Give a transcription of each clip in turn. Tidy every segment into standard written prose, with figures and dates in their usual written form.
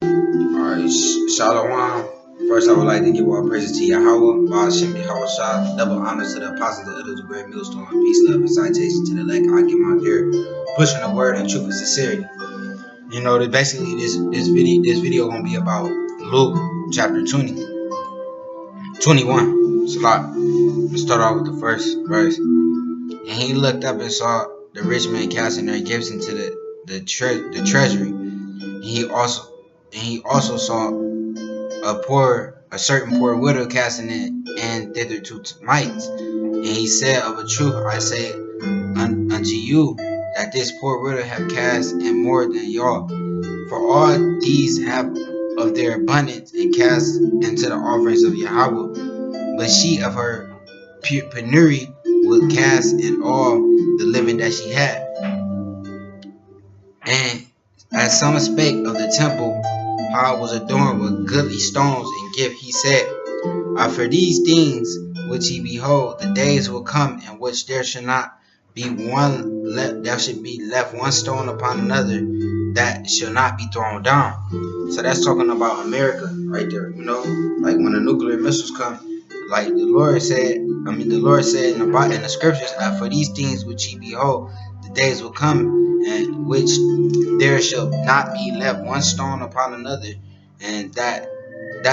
Alright, Shalom. First, I would like to give all praises to Yahweh, Ba'ashem Yahweh Shah, double honors to the apostles and others of great millstone, peace, love, and citation to the elect. I give my dear, pushing the word in truth and sincerity. You know, that basically this video gonna be about Luke chapter 21. S.LUKE. Let's start off with the first verse. And he looked up and saw the rich men casting their gifts into the treasury. And he also saw a certain poor widow casting it and thither 2 mites. And he said, of a truth I say unto you, that this poor widow have cast in more than y'all. For all these have of their abundance and cast into the offerings of Yahweh. But she of her penury will cast in all the living that she had. And as some spake of the temple, how it was adorned with goodly stones and gift, he said, for these things which ye behold, the days will come in which there shall not be there should be left one stone upon another that shall not be thrown down. So that's talking about America right there, you know, like when the nuclear missiles come, like the Lord said in the scriptures, for these things which ye behold, the days will come in which there shall not be left one stone upon another, and that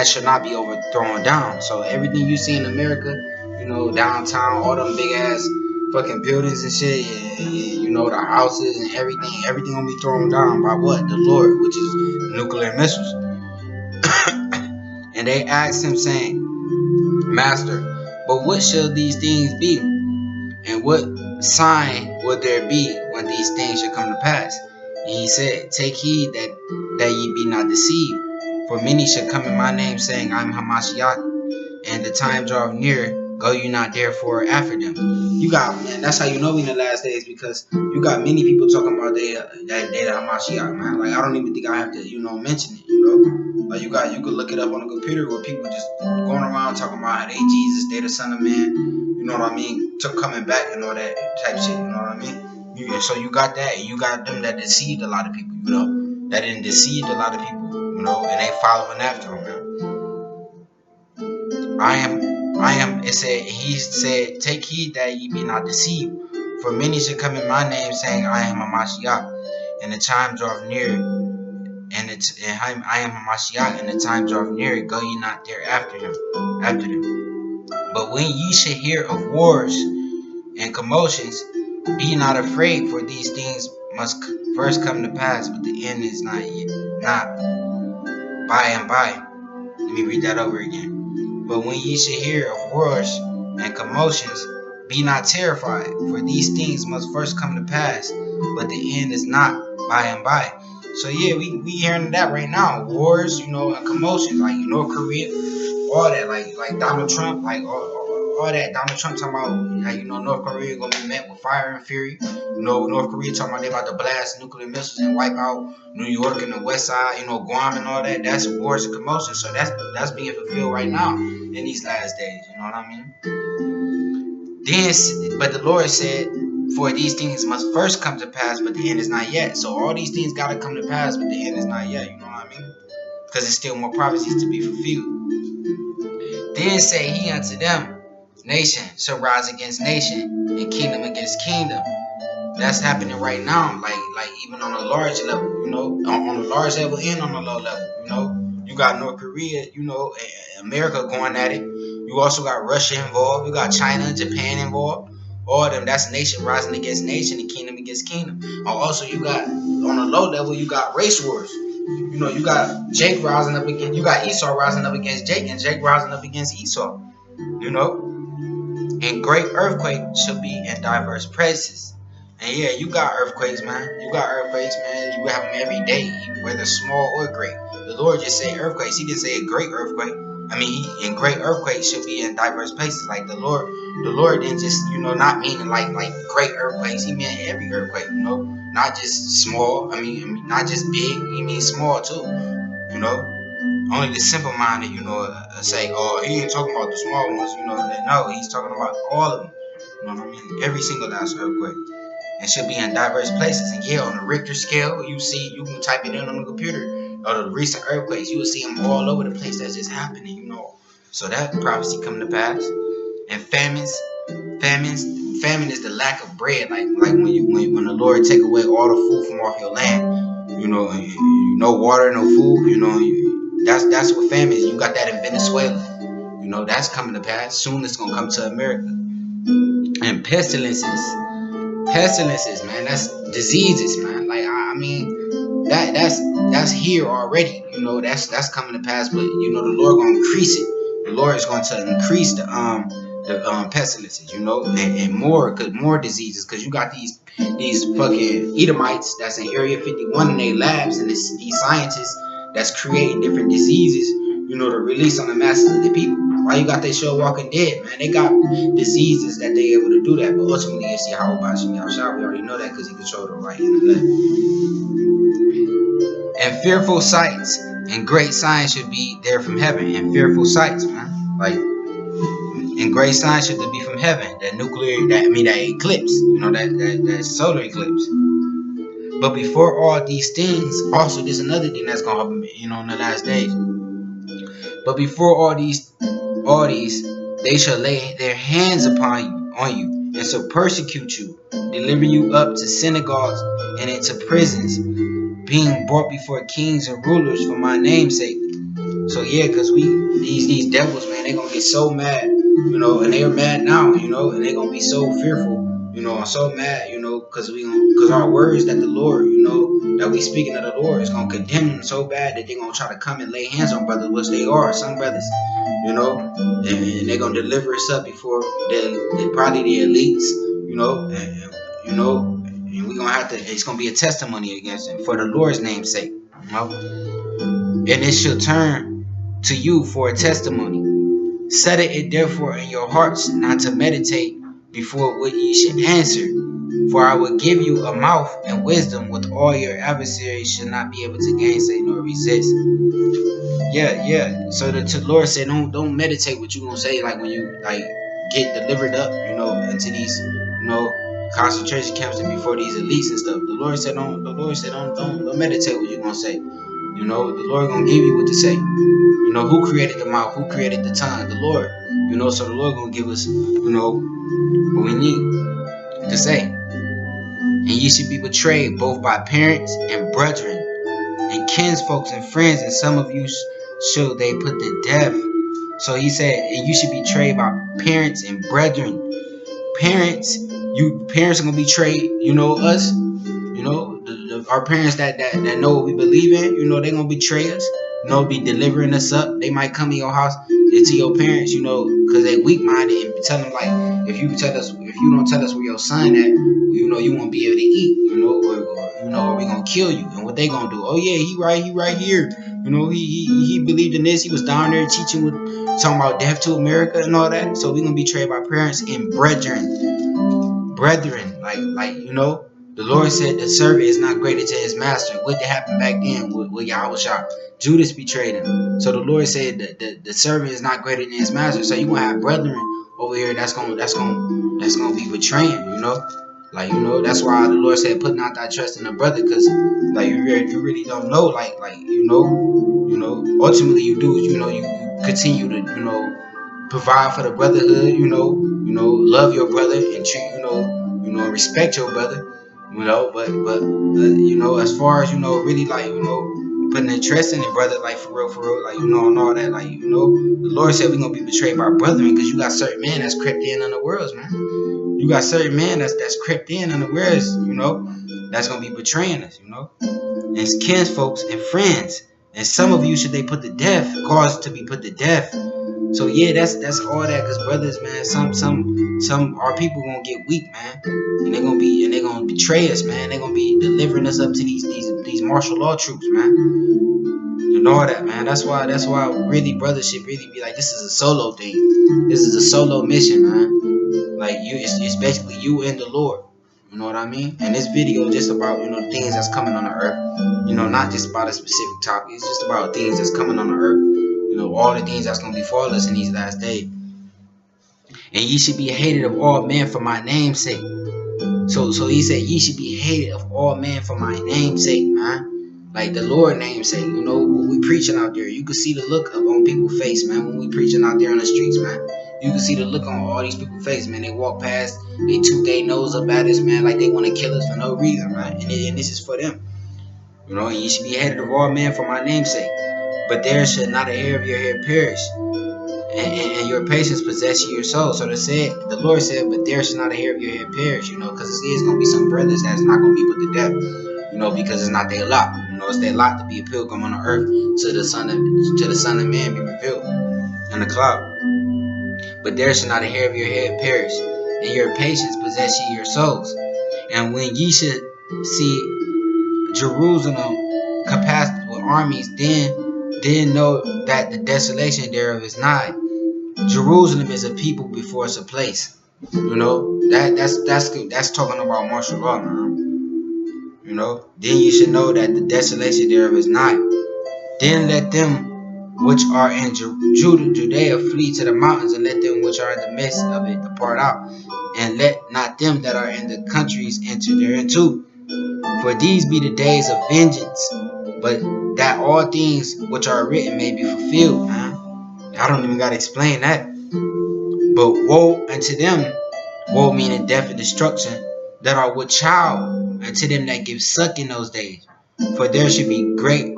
shall not be overthrown down. So everything you see in America, you know, downtown, all them big ass fucking buildings and shit, and you know, the houses and everything gonna be thrown down by what? The Lord, which is nuclear missiles. And they asked him, saying, Master, but what shall these things be? And what sign will there be when these things shall come to pass? And he said, take heed that ye be not deceived. For many shall come in my name, saying, I am Hamashiach, and the time draweth near. Go you not therefore after them. You got, man, that's how you know we in the last days, because you got many people talking about they the Hamashiach, man. Like, I don't even think I have to, you know, mention it, you know. Like, you could look it up on the computer where people just going around talking about how they Jesus, they the Son of Man, you know what I mean, coming back and all that type shit, you know what I mean. So you got that, and you got them that deceived a lot of people, you know, that didn't deceive a lot of people, you know, and they following after them, man. He said, take heed that ye be not deceived. For many shall come in my name, saying, I am a Mashiach, and the time draweth near. I am a Mashiach, and the time draweth near. Go ye not there after them. But when ye shall hear of wars and commotions, be not afraid, for these things must first come to pass, but the end is not by and by. Let me read that over again. But when ye shall hear of wars and commotions, be not terrified, for these things must first come to pass, but the end is not by and by. So yeah, we hearing that right now. Wars, you know, and commotions, like North Korea, all that, like Donald Trump, like all that. Donald Trump talking about, like, you know, North Korea gonna be met with fire and fury. You know, North Korea talking about they about to blast nuclear missiles and wipe out New York and the West Side, you know, Guam and all that. That's wars and commotions. So that's being fulfilled right now in these last days. You know what I mean? But the Lord said, for these things must first come to pass, but the end is not yet. So all these things gotta come to pass, but the end is not yet. You know what I mean? Because there's still more prophecies to be fulfilled. Then said he unto them, nation shall rise against nation, and kingdom against kingdom. That's happening right now, like even on a large level, you know, on a large level and on a low level, you know. You got North Korea, you know, America going at it. You also got Russia involved. You got China, Japan involved. All of them, that's nation rising against nation and kingdom against kingdom. Also, you got, on a low level, you got race wars. You know, you got Jake rising up against, you got Esau rising up against Jake, and Jake rising up against Esau. You know, and great earthquake shall be in diverse places. And yeah, you got earthquakes, man. You got earthquakes, man. You have them every day, whether small or great. The Lord just said earthquakes. He didn't say a great earthquake. I mean, in great earthquakes should be in diverse places. Like the Lord didn't just, you know, not meaning like great earthquakes. He meant every earthquake, you know, not just small. I mean, not just big. He means small too, you know. Only the simple-minded, you know, say, oh, he ain't talking about the small ones, you know. No, he's talking about all of them. You know what I mean? Every single last earthquake. And should be in diverse places. And yeah, on the Richter scale, you can type it in on the computer. or the recent earthquakes, you will see them all over the place. That's just happening, So that prophecy come to pass. And famine is the lack of bread. Like when the Lord take away all the food from off your land, water, no food, that's what famine is. You got that in Venezuela, that's coming to pass. Soon it's gonna come to America. And pestilences, man, that's diseases, man. Like I mean, that's here already. That's coming to pass. But the Lord gonna increase it. The Lord is going to increase the pestilences, and more diseases, because you got these fucking Edomites that's in Area 51 in their labs, and these scientists that's creating different diseases, to release on the masses of the people. Why you got that show Walking Dead, man? They got diseases that they able to do that, but ultimately it's Yahweh Bashim Yahushua. We already know that because he controlled the right and the left. And fearful sights and great signs should be there from heaven. And fearful sights, man, like. And great signs should be from heaven. That eclipse, that solar eclipse. But before all these things, also there's another thing that's gonna happen, in the last days. But before all these, they shall lay their hands on you, and so persecute you, deliver you up to synagogues and into prisons, being brought before kings and rulers for my name's sake. So yeah, because these devils, man, they gonna get so mad, and they're mad now, and they gonna be so fearful, and so mad, because our words that the Lord, that we speaking of the Lord is gonna condemn them so bad that they're gonna try to come and lay hands on brothers, which they are, some brothers, and they're gonna deliver us up before they probably the elites, and we gonna have to. It's gonna be a testimony against them for the Lord's name's sake, and it shall turn to you for a testimony. Set it therefore in your hearts not to meditate before what ye should answer. For I will give you a mouth and wisdom with all your adversaries should not be able to gainsay nor resist. Yeah. So the Lord said, don't meditate what you gonna say, like when you get delivered up, into these, concentration camps and before these elites and stuff. The Lord said don't meditate what you gonna say. The Lord gonna give you what to say. Who created the mouth? Who created the tongue? The Lord. So the Lord gonna give us, what we need to say. And ye should be betrayed both by parents and brethren and kinsfolks and friends, and some of you shall they put to death. So he said, and you should be betrayed by parents and brethren. Parents are gonna betray, us. Our parents that know what we believe in, they're gonna betray us. Be delivering us up. They might come in your house and to your parents, because they weak-minded, and tell them if you don't tell us where your son at, you won't be able to eat, or we gonna kill you. And what they gonna do? Oh yeah, he right here. He believed in this. He was down there teaching talking about death to America and all that. So we gonna be betrayed by parents and brethren, the Lord said the servant is not greater to his master. What did happen back then with Yahushua? Judas betrayed him. So the Lord said that the servant is not greater than his master. So you gonna have brethren over here that's gonna be betraying. That's why the Lord said, put not thy trust in a brother, because you really don't know. Ultimately you do. You continue to provide for the brotherhood. Love your brother and treat respect your brother. But as far as really putting the trust in it, brother, for real, and all that, the Lord said we're gonna be betrayed by brethren, because you got certain men that's crept in on the worlds, man. You got certain men that's crept in on the worlds, that's gonna be betraying us, and it's kinsfolks and friends, and some of you should they put to death, cause to be put to death. So yeah, that's all that, because brothers, man, some our people gonna get weak, man, and they're gonna betray us, man. They're gonna be delivering us up to these martial law troops, man, and all that, man. That's why really brothers should really be this is a solo thing. This is a solo mission, man. It's basically you and the Lord. You know what I mean? And this video is just about the things that's coming on the earth. Not just about a specific topic. It's just about things that's coming on the earth. All the things that's going to befall us in these last days. And ye should be hated of all men for my name's sake. So he said, ye should be hated of all men for my name's sake, man. like the Lord namesake. You know, when we preaching out there, you can see the look up on people's face, man. When we preaching out there on the streets, man, you can see the look on all these people's face, man. They walk past, they toot their nose up at us, man, like they want to kill us for no reason, right? And this is for them. You know, and you should be hated of all men for my namesake. But there should not a hair of your head perish, and your patience possess you your soul. So the Lord said, but there should not a hair of your head perish, you know, because it is going to be some brothers that's not going to be put to death, you know, because it's not their lot. You know, it's their lot to be a pilgrim on the earth to the Son of Man be revealed in the cloud. But there should not a hair of your head perish, and your patience possess ye your souls. And when ye should see Jerusalem compassed with armies, then know that the desolation thereof is nigh. Jerusalem is a people before it's a place. You know, that's talking about martial law, man. You know, then you should know that the desolation thereof is nigh. Then let them which are in Judea flee to the mountains, and let them which are in the midst of it depart out, and let not them that are in the countries enter thereinto. For these be the days of vengeance, but that all things which are written may be fulfilled, man. I don't even gotta explain that. But woe unto them, woe meaning death and destruction, that are with child, unto them that give suck in those days. For there should be great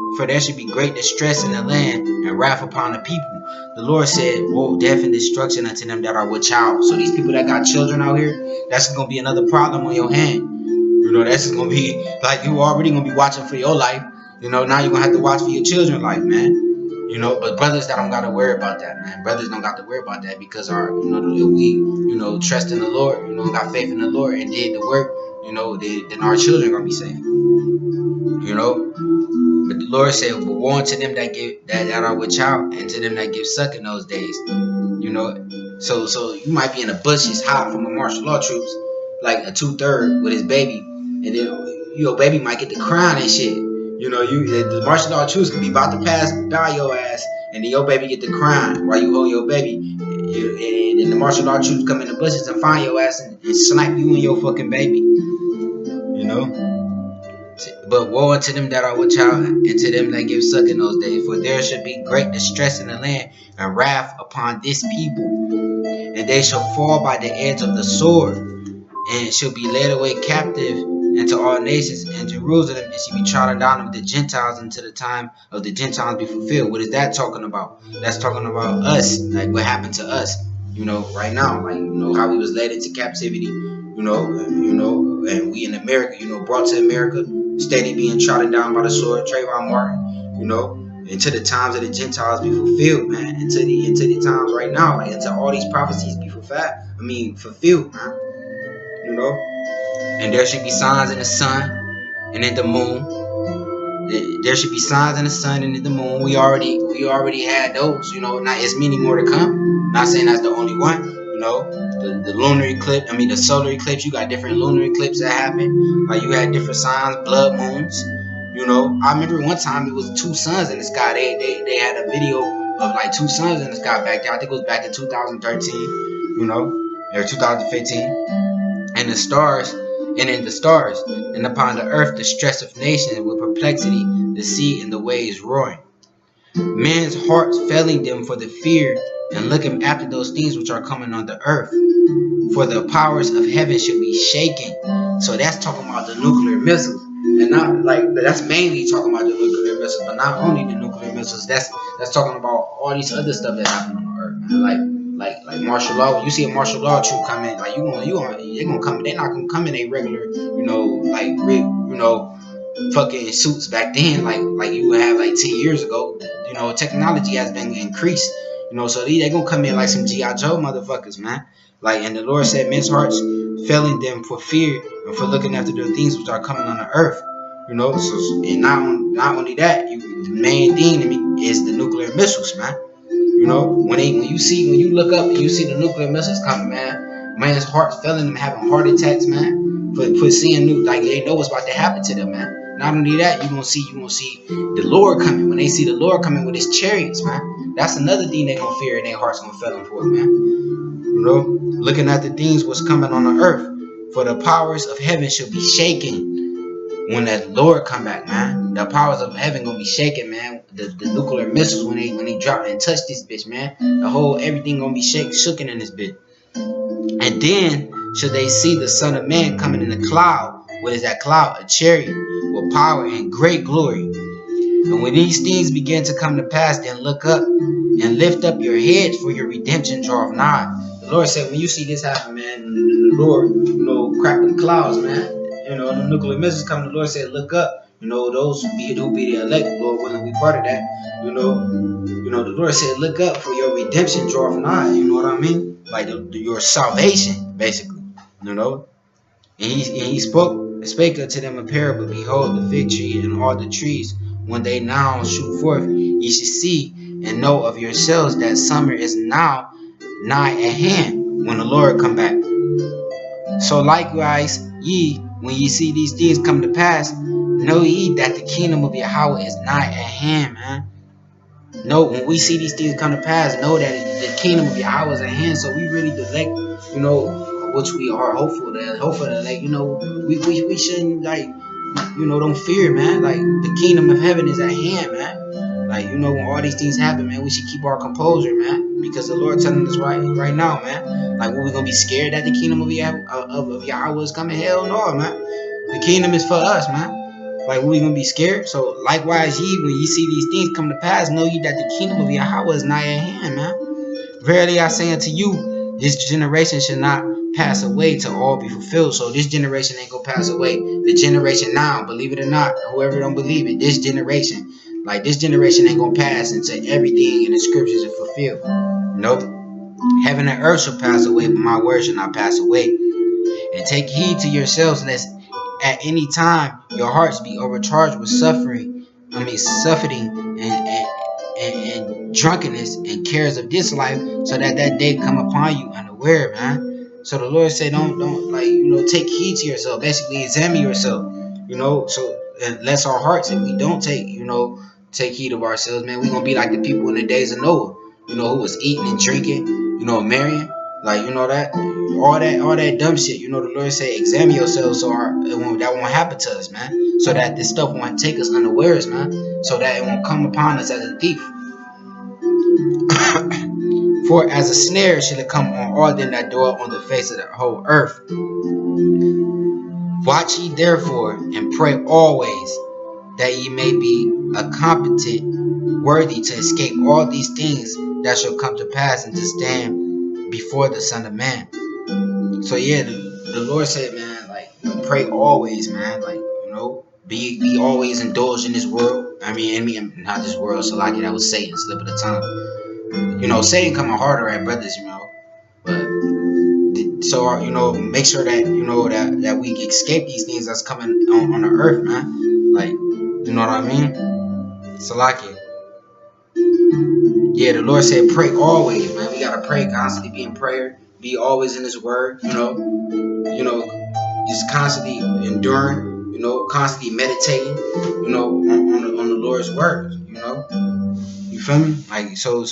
distress in the land, and wrath upon the people. The Lord said, woe, death and destruction unto them that are with child. So these people that got children out here, that's gonna be another problem on your hand. You know, that's gonna be like you already gonna be watching for your life. You know, now you're gonna have to watch for your children's life, man. You know, but brothers that don't gotta worry about that, man. Brothers don't got to worry about that because we trust in the Lord, got faith in the Lord and did the work, then our children gonna be safe. You know. But the Lord said, well, woe unto them that are with child, and to them that give suck in those days. You know. So you might be in the bushes hot from the martial law troops, like a 2/3 with his baby, and then your baby might get the crown and shit. You know, the martial law troops could be about to pass by your ass, and then your baby get the crown while you hold your baby. And then the martial law troops come in the bushes and find your ass and snipe you and your fucking baby. You know? But woe unto them that are with child, and to them that give suck in those days. For there should be great distress in the land, and wrath upon this people. And they shall fall by the edge of the sword, and shall be led away captive into all nations, and Jerusalem and shall be trodden down of the Gentiles until the time of the Gentiles be fulfilled. What is that talking about? That's talking about us, like what happened to us, right now, like how we was led into captivity, and we in America, brought to America, steady being trodden down by the sword, Trayvon Martin, until the times of the Gentiles be fulfilled, man. Until the times right now, like until all these prophecies be fulfilled, man. And there should be signs in the sun and in the moon. There should be signs in the sun and in the moon. We already had those, not as many more to come. Not saying that's the only one, the lunar eclipse, the solar eclipse, you got different lunar eclipses that happen. Like you had different signs, blood moons. I remember one time it was 2 suns in the sky. They had a video of like 2 suns in the sky back there. I think it was back in 2013, or 2015. And in the stars, and upon the earth the stress of nations with perplexity, the sea and the waves roaring. Men's hearts failing them for the fear, and looking after those things which are coming on the earth. For the powers of heaven should be shaken. So that's talking about the nuclear missiles. And not like that's mainly talking about the nuclear missiles, but not only the nuclear missiles. That's talking about all these other stuff that happen on the earth, man. Like martial law. When you see a martial law troop come in, like they're gonna come. They're not gonna come in a regular, fucking suits back then, like you would have like 10 years ago. Technology has been increased. So they're gonna come in like some G.I. Joe motherfuckers, man. Like, and the Lord said, men's hearts failing them for fear and for looking after the things which are coming on the earth. So and not only that, the main thing is the nuclear missiles, man. When you look up and you see the nuclear missiles coming, man, man's heart failing them, having heart attacks, man, for seeing they know what's about to happen to them, man. Not only that, you gonna see the Lord coming. When they see the Lord coming with his chariots, man, that's another thing they gonna fear and their heart's gonna fail them for, man. Looking at the things what's coming on the earth, for the powers of heaven shall be shaken. when that Lord come back, man. The powers of heaven gonna be shaking, man. The nuclear missiles when they drop and touch this bitch, man. The whole everything gonna be shooken in this bitch. And then should they see the Son of Man coming in a cloud? What is that cloud? A chariot with power and great glory. And when these things begin to come to pass, then look up and lift up your heads, for your redemption draweth nigh. The Lord said, when you see this happen, man, the Lord, crack them clouds, man. The nuclear missiles come. The Lord said, look up. Those who be the elect, Lord willing, we part of that. The Lord said, look up, for your redemption draweth nigh. You know what I mean? Like your salvation, basically. And he spake unto them a parable. Behold, the fig tree and all the trees, when they now shoot forth, ye shall see and know of yourselves that summer is now nigh at hand, when the Lord come back. So likewise, ye, when ye see these things come to pass, know ye that the kingdom of Yahweh is nigh at hand, man. No, when we see these things come to pass, know that the kingdom of Yahweh is at hand. So we really elect, which we are hopeful that, like, we shouldn't, like, don't fear, man. Like, the kingdom of heaven is at hand, man. Like, when all these things happen, man, we should keep our composure, man, because the Lord telling us right now, man. Like, what, we gonna be scared that the kingdom of Yahweh is coming? Hell no, man. The kingdom is for us, man. Like, we gonna be scared? So likewise, ye, when ye see these things come to pass, know ye that the kingdom of Yahweh is nigh at hand, man. Verily I say unto you, this generation shall not pass away till all be fulfilled. So this generation ain't gonna pass away. The generation now, believe it or not, whoever don't believe it, this generation ain't gonna pass until everything in the scriptures is fulfilled. Nope. Heaven and earth shall pass away, but my word shall not pass away. And take heed to yourselves, lest at any time your hearts be overcharged with suffering and drunkenness and cares of this life, so that day come upon you unaware, man. So the Lord said, don't take heed to yourself. Basically, examine yourself. So unless our hearts, if we don't take heed of ourselves, man, we gonna be like the people in the days of Noah, who was eating and drinking, marrying, like, that all that dumb shit. The Lord said, examine yourselves, so that won't happen to us, man. So that this stuff won't take us unawares, man. So that it won't come upon us as a thief. For as a snare shall it come on all them that dwell on the face of the whole earth. Watch ye therefore, and pray always, that ye may be a competent, worthy to escape all these things that shall come to pass, and to stand before the Son of Man. So yeah, the Lord said, man, like, pray always, man. Like, be always indulged in this world. I mean, not this world. So like that was Satan, slip of the tongue. Satan coming harder at brothers, but so make sure that that we escape these things that's coming on the earth, man. Like, you know what I mean? So like it. Yeah, the Lord said pray always, man. We gotta pray, constantly be in prayer, be always in His Word, just constantly enduring, constantly meditating, on the Lord's Word, You feel me? Like, so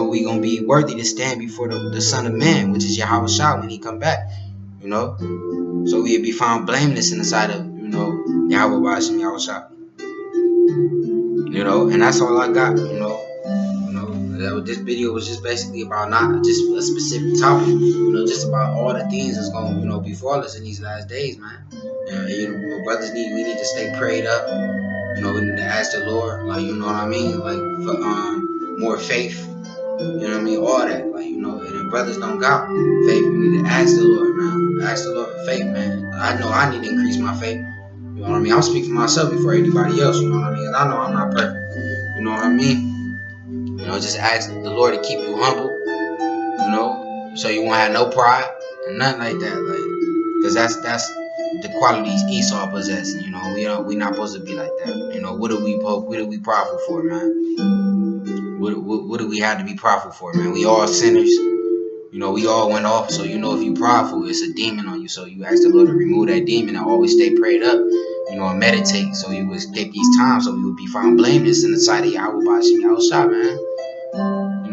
we gonna be worthy to stand before the Son of Man, which is Yahweh Shah, when He come back, So we'll be found blameless in the sight of, Yahweh Bashim, Yahweh Shah. And that's all I got, This video was just basically about not just a specific topic, just about all the things that's gonna, befall us in these last days, man. And brothers we need to stay prayed up. We need to ask the Lord, like, you know what I mean, like, for more faith. All that, like, and if brothers don't got faith, we need to ask the Lord, man. Ask the Lord for faith, man. I know I need to increase my faith. You know what I mean? I'm speaking for myself before anybody else. You know what I mean? I know I'm not perfect. You know what I mean? Just ask the Lord to keep you humble, so you won't have no pride and nothing like that, like, because that's the qualities Esau possessing. We not supposed to be like that. What are we prideful for, man? What do we have to be prideful for, man? We all sinners. We all went off. So if you prideful, it's a demon on you. So you ask the Lord to remove that demon and always stay prayed up. And meditate, so you would escape these times, so you would be found blameless in the sight of Yahweh Bashim, Yahweh Shah, man.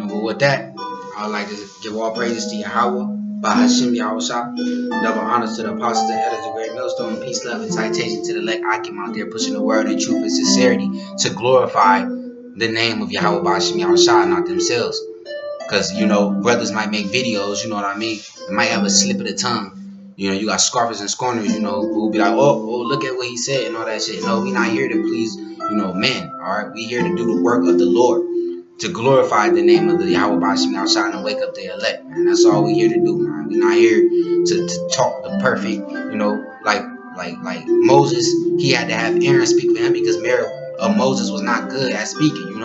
But with that, I would like to give all praises to Yahweh. Bahashim Yahusha. Double honors to the apostles and elders of Great Millstone. Peace, love, and citation to the elect Akim out there pushing the word in truth and sincerity to glorify the name of Yahweh Bahashim Yahusha, not themselves. Because, brothers might make videos, you know what I mean? They might have a slip of the tongue. You got scoffers and scorners, who'll be like, oh, look at what he said and all that shit. No, we not here to please, men, all right? We here to do the work of the Lord, to glorify the name of the Yahweh Bashim Yahshua and wake up the elect, man. That's all we here to do, man. We not here to talk the perfect, like Moses, he had to have Aaron speak for him because Mary of Moses was not good at speaking,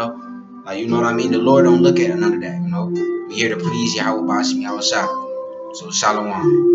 Like, you know what I mean? The Lord don't look at none of that, We here to please Yahweh Bashim Yahshua. So, Shalom.